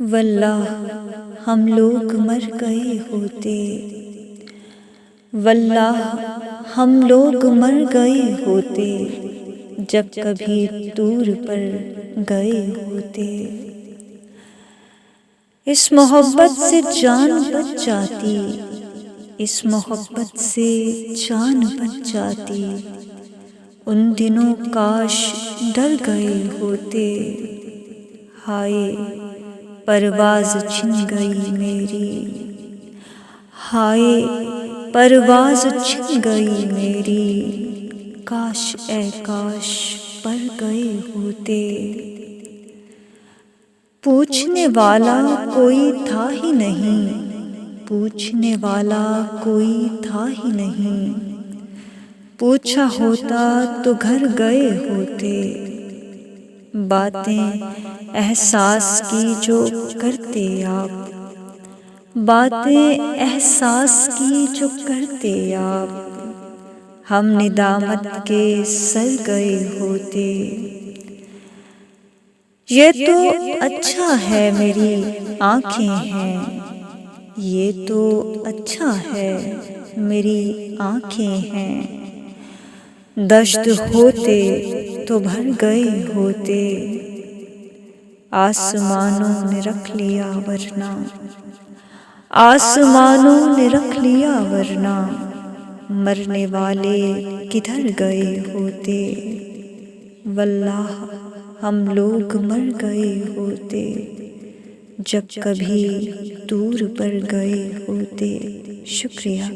वल्लाह हम लोग मर गए होते, वल्लाह हम लोग मर गए होते, जब कभी दूर पर गए होते। इस मोहब्बत से जान बच जाती, इस मोहब्बत से जान बच जाती, उन दिनों काश डर गए होते। हाय परवाज़ छिन गई मेरी, हाय परवाज़ छिन गई मेरी, काश ए काश पर गए होते। पूछने वाला कोई था ही नहीं, पूछने वाला कोई था ही नहीं, पूछा होता तो घर गए होते। बातें एहसास की जो करते आप, बातें एहसास की जो करते आप, हम निदामत के सर गए होते। ये तो अच्छा है मेरी आँखें हैं, ये तो अच्छा है मेरी आँखें हैं, दश्त होते तो भर गए होते। आसमानों ने रख लिया वरना, आसमानों ने रख लिया वरना, मरने वाले किधर गए होते। वल्लाह हम लोग मर गए होते, जब कभी दूर पर गए होते। शुक्रिया।